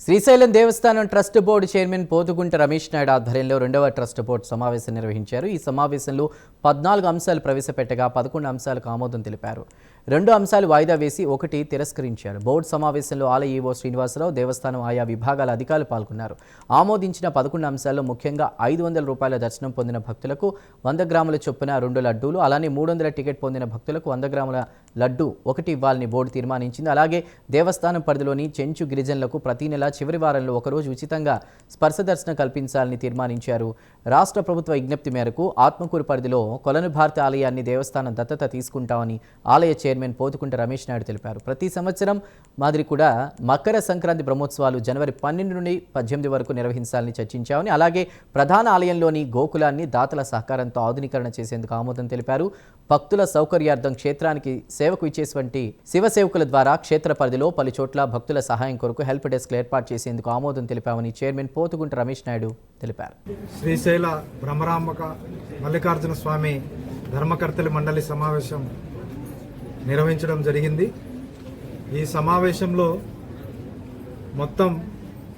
శ్రీశైలం దేవస్థానం trust board chairman Pothugunta Ramesh Naidu ఆధ్వర్యంలో 2వ trust board సమావేశం నిర్వహించారు. ఈ సమావేశంలో 14 అంశాలు ప్రవేశపెట్టగా 11 అంశాలకు ఆమోదం తెలిపారు. 2 అంశాలు వాయిదా వేసి 1 తిరస్కరించారు. బోర్డు సమావేశంలో ఆలయ ఈవో శ్రీనివాసరావు, దేవస్థానం ఆయా విభాగాల అధికారులు పాల్గొన్నారు. ఆమోదించిన 11 అంశాల్లో ముఖ్యంగా 500 రూపాయల దర్శనం పొందిన భక్తులకు 100 గ్రాముల చొప్పున 2 లడ్డూలు, అలానే 300 టికెట్ పొందిన భక్తులకు 100 గ్రాముల లడ్డు 1 ఇవ్వాలని బోర్డు తీర్మానించింది. అలాగే దేవస్థానం పరిధిలోని చెంచు గిరిజనులకు ప్రతి నెల చివరి వారంలో ఒకరోజు ఉచితంగా స్పర్శ దర్శనం కల్పించాలని తీర్మానించారు. రాష్ట్ర ప్రభుత్వ విజ్ఞప్తి మేరకు ఆత్మకూరు పరిధిలో కొలను భారతి ఆలయాన్ని దేవస్థానం దత్తత తీసుకుంటామని ఆలయ చైర్మన్ పోతుకుంట రమేష్ నాయుడు తెలిపారు. ప్రతి సంవత్సరం మాదిరి కూడా మకర సంక్రాంతి బ్రహ్మోత్సవాలు జనవరి 12 నుండి 18 వరకు నిర్వహించాలని చర్చించామని, అలాగే ప్రధాన ఆలయంలోని గోకులాన్ని దాతల సహకారంతో ఆధునీకరణ చేసేందుకు ఆమోదం తెలిపారు. భక్తుల సౌకర్యార్థం క్షేత్రానికి సేవకు ఇచ్చేటువంటి శివ సేవకుల ద్వారా క్షేత్ర పరిధిలో పలు చోట్ల భక్తుల సహాయం కొరకు హెల్ప్ డెస్క్ ఏర్పాటు చేసేందుకు ఆమోదం తెలిపామని చైర్మన్ పోతుగుంట రమేష్ నాయుడు తెలిపారు. శ్రీశైల బ్రహ్మరాంబక మల్లికార్జున స్వామి ధర్మకర్తల మండలి సమావేశం నిర్వహించడం జరిగింది. ఈ సమావేశంలో మొత్తం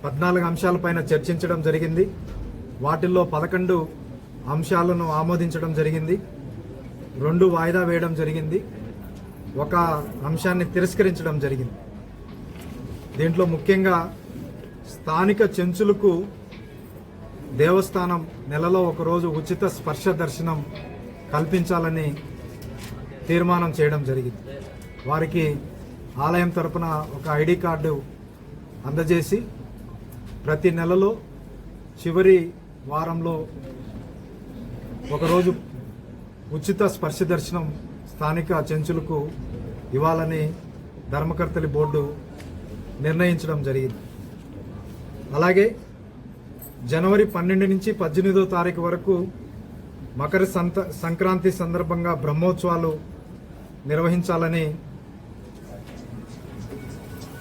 14 అంశాలపైన చర్చించడం జరిగింది. వాటిల్లో 11 అంశాలను ఆమోదించడం జరిగింది, 2 వాయిదా వేయడం జరిగింది, 1 అంశాన్ని తిరస్కరించడం జరిగింది. దీంట్లో ముఖ్యంగా స్థానిక చెంచులకు దేవస్థానం నెలలో ఒకరోజు ఉచిత స్పర్శ దర్శనం కల్పించాలని తీర్మానం చేయడం జరిగింది. వారికి ఆలయం తరపున ఒక ఐడి కార్డు అందజేసి ప్రతి నెలలో చివరి వారంలో ఒకరోజు ఉచిత స్పర్శ దర్శనం స్థానిక చెంచులకు ఇవ్వాలని ధర్మకర్తలి బోర్డు నిర్ణయించడం జరిగింది. అలాగే జనవరి 12 నుంచి 18వ తారీఖు వరకు మకర సంక్రాంతి సందర్భంగా బ్రహ్మోత్సవాలు నిర్వహించాలని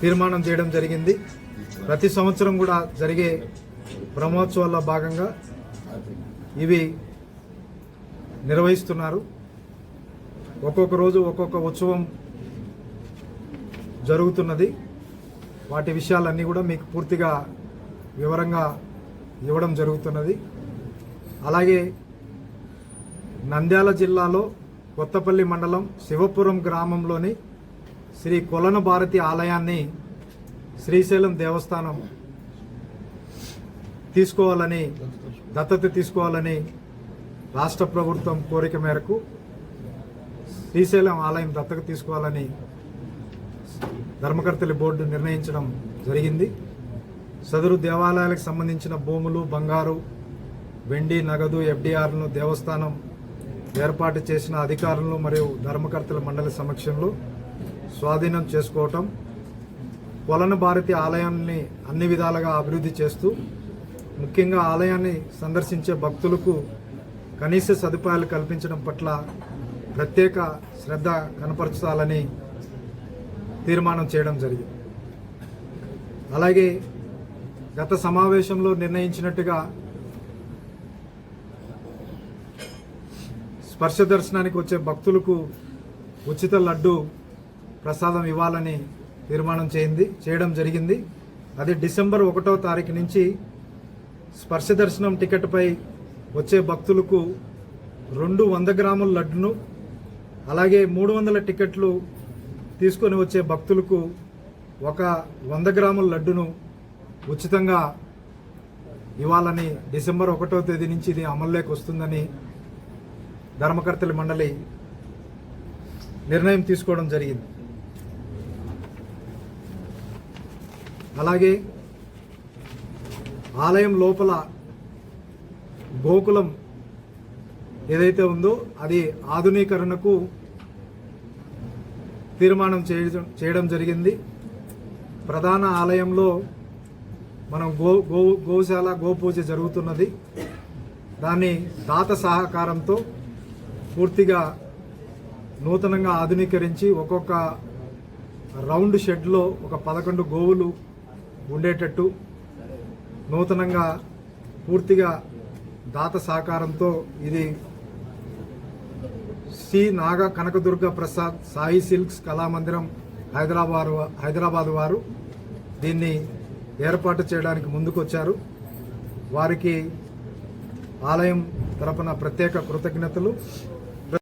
తీర్మానం చేయడం జరిగింది. ప్రతి సంవత్సరం కూడా జరిగే బ్రహ్మోత్సవాల్లో భాగంగా ఇవి నిర్వహిస్తున్నారు. ఒక్కొక్క రోజు ఒక్కొక్క ఉత్సవం జరుగుతున్నది. వాటి విషయాలన్నీ కూడా మీకు పూర్తిగా వివరంగా ఇవ్వడం జరుగుతున్నది. అలాగే నంద్యాల జిల్లాలో కొత్తపల్లి మండలం శివపురం గ్రామంలోని శ్రీ కొలను భారతి ఆలయాన్ని శ్రీశైలం దేవస్థానం దత్తత తీసుకోవాలని రాష్ట్ర ప్రభుత్వం కోరిక మేరకు శ్రీశైలం ఆలయం దత్తత తీసుకోవాలని ధర్మకర్తలి బోర్డు నిర్ణయించడం జరిగింది. సదరు దేవాలయాలకు సంబంధించిన భూములు, బంగారు, వెండి, నగదు, ఎఫ్డిఆర్లను దేవస్థానం ఏర్పాటు చేసిన అధికారులు మరియు ధర్మకర్తల మండలి సమక్షంలో స్వాధీనం చేసుకోవటం, కొలను భారతి ఆలయాన్ని అన్ని విధాలుగా అభివృద్ధి చేస్తూ ముఖ్యంగా ఆలయాన్ని సందర్శించే భక్తులకు కనీస సదుపాయాలు కల్పించడం పట్ల ప్రత్యేక శ్రద్ధ కనపరచాలని తీర్మానం చేయడం జరిగింది. అలాగే గత సమావేశంలో నిర్ణయించినట్టుగా స్పర్శ దర్శనానికి వచ్చే భక్తులకు ఉచిత లడ్డు ప్రసాదం ఇవ్వాలని తీర్మానం చేయడం జరిగింది. అది డిసెంబర్ 1వ తారీఖు నుంచి స్పర్శ దర్శనం టికెట్పై వచ్చే భక్తులకు 2 100 గ్రాముల లడ్డును, అలాగే 300 టికెట్లు తీసుకొని వచ్చే భక్తులకు 1 100 గ్రాముల లడ్డును ఉచితంగా ఇవ్వాలని డిసెంబర్ 1వ తేదీ నుంచి ఇది అమల్లోకి వస్తుందని ధర్మకర్తల మండలి నిర్ణయం తీసుకోవడం జరిగింది. అలాగే ఆలయం లోపల గోకులం ఏదైతే ఉందో అది ఆధునీకరణకు తీర్మానం చేయడం జరిగింది. ప్రధాన ఆలయంలో మనం గోశాల గోపూజ జరుగుతున్నది. దాన్ని దాత సహకారంతో పూర్తిగా నూతనంగా ఆధునీకరించి ఒక్కొక్క రౌండ్ షెడ్లో ఒక 11 గోవులు ఉండేటట్టు నూతనంగా పూర్తిగా దాత సహకారంతో ఇది శ్రీ నాగ కనకదుర్గ ప్రసాద్ సాయి సిల్క్స్ కళామందిరం హైదరాబాద్ వారు దీన్ని ఏర్పాటు చేయడానికి ముందుకొచ్చారు. వారికి ఆలయం తరపున ప్రత్యేక కృతజ్ఞతలు.